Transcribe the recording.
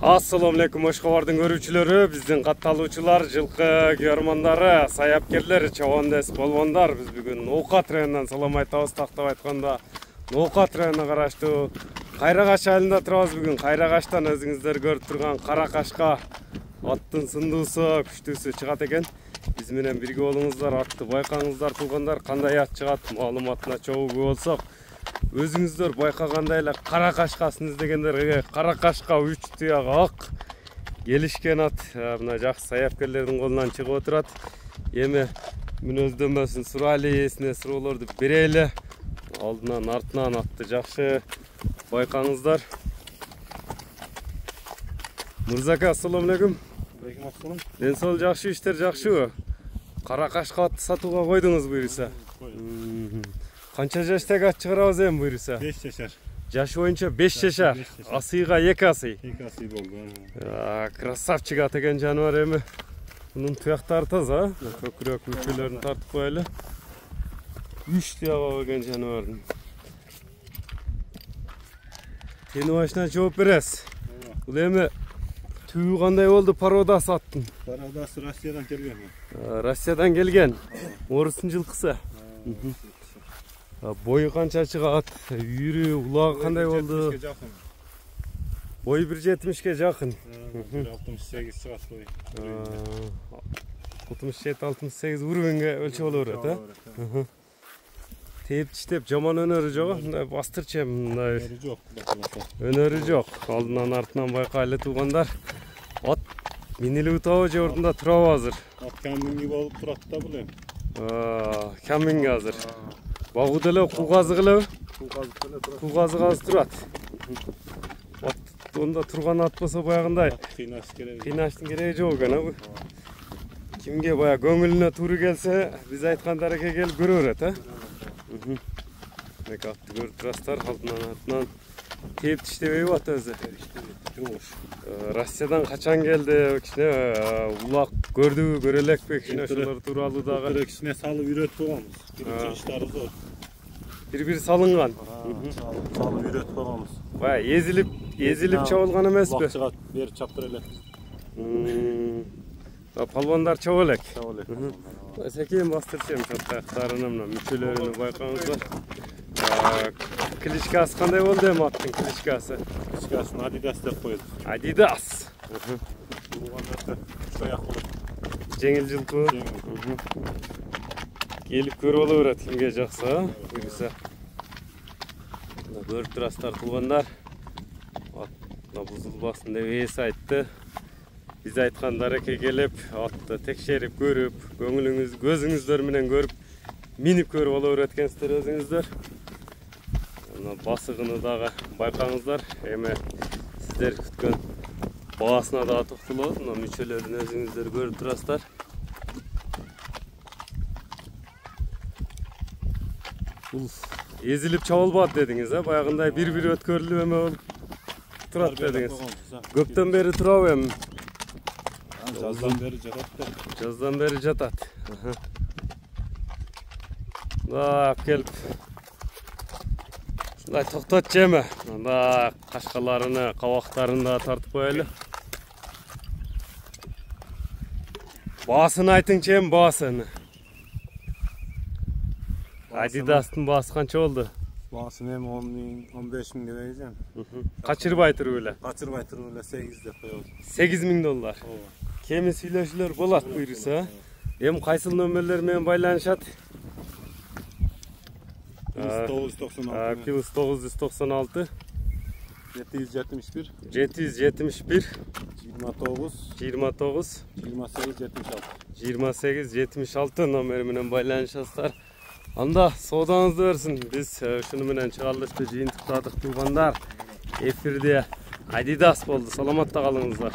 Assalamu alaikum Oshxobording көрүүчүлөрү, биздин катталуучулар, жылкы көрмандары, саяпкерлер, чабандес болбондар. Биз бүгүн Ноокат районунан салам айтабыз. Тактап айтканда, Ноокат районуна караштуу Кайракаш айылында турабыз. Бүгүн Кайракаштан өзүңүздөр көрүп турган Каракашка аттын сындуусу, күчтүүсү чыгат экен. Биз менен бирге болуңуздар, атты байкаңыздар, туугандар. Кандай ат чыгат, маалыматына чогуу болсок, өзүңүздөр байкагандай эле Каракашкасын издегендерге Каракашка 3 тыяк ак келишкен ат мына жакшы саяпкерлердин колунан чыгып отурат. Эми мүнөздөмөсүн сурайлы, эсине суроолорду берели. Алдынан артынан атты жакшы байкаңыздар. Мырзака, ассаламу алейкум. Алейкум ассалам. Ден сол жакшы, иштер жакшыбы? Каракашка атты сатууга койдуңуз буюрса. Канча жаштагы ат чыгарабыз эми буюрса? 5 жашар. Жашы боюнча 5 жашар. Асыйга 2 асый. 2 асый болду. Красавчик ат экен жаныбар эми. Мунун туяктары таза, көкүрөк мүчөлөрүн тартып коелу. 3 туягы экен жаныбардын. Тени башынан жооп бересиз. Бул эми түйү кандай болду пародасы аттын? Пародасы Россиядан келген. Россиядан келген. Орустун жылкысы. Бою канча чыгат? Үйүрү, улагы кандай болду? 70 жакын. Бою 1.70 жакын. 68 чыгат бой. 67-68 уровенге өлчөп боло берет, а? Тээп тиштеп жаман өнөрү жок, мындай бастырчы мындай. Өнөрү жок. Алдынан артынан байкайлы туугандар. Ат минилүү тоо же ордунда турабы азыр? Ат каминги болуп турат да бул эми. Каминги азыр. Багуу деле куугазы кылып, куугазы турат. Ат онда турган ат болсо баягындай кыйнаштын кереги жок экен, а? Кимге бая көңүлүнө туура келсе, биз айткандарга келип көрө берет, а? Мек атты көрүп турасыздар, алдынан артынан тээп тиштебейби ат өзү? Россиядан качан келди? Кичине улак көрдүбү, көрө элекпи? Кичине ошолор тууралуу дагы кичине салып үйрөтүп койгонбуз. Биринчи иштери зор. Бир-бир салынган. Салып үйрөтүп койгонбуз. Бая эзилип чабылган эмеспи? Бакчыга берип чаптыра элек. Палбандар чабы элек. Секен бастырчы аяктарына мына мүчөлөрүнү байкаңыздар. Кличкасы кандай болду эми аттын кличкасы? Кличкасын Adidas деп койдук. Adidas. Жеңил жылкы. Келип көрүп боло берет кимге жакса, буюрса. Көрүп турасыздар туугандар. Ат бузулбасын деп эс айтты. Биз айткандарга келип, атты текшерип көрүп, көңүлүңүз, көзүңүздөр менен көрүп, минип көрүп боло берет экенсиздер өзүңүздөр. Мына басыгыны дагы байкаңыздар. Эми сиздер күткөн баасына дагы токтолобуз. Мына мүчөлөрүн өзүңүздөр көрүп турасыздар. Бул эзилип чабылбат дедиңиз, а? Баягындай бир-бир өткөрүлүп эме болуп турат дедиңиз. Көптөн бери турабы эми? Жаздан бери жатат. Жаздан бери жатат. Да, келип. Ушундай токтотчу эми. Мында кашкаларыны, кабактарын да тартып коелу. Баасын айтыңчы эми, баасын. Adidas'тын баасы канча болду? Баасын эми 10.000-15.000 экен. Качырбай туруп эле. Качырбай туруп эле 8 деп коебуз. $8.000. Кеми сүйлөшүүлөр болот буюрса. Эми кайсыл нөмөрлөр менен байланышат? Плюс 996 771 771 29 28 76 номери менен байланышасыздар. Анда соодаңызды берсин. Биз ушуну менен чыгарылышты жыйынтыктадык туугандар. Эфирде Adidas болду. Саламатта калыңыздар.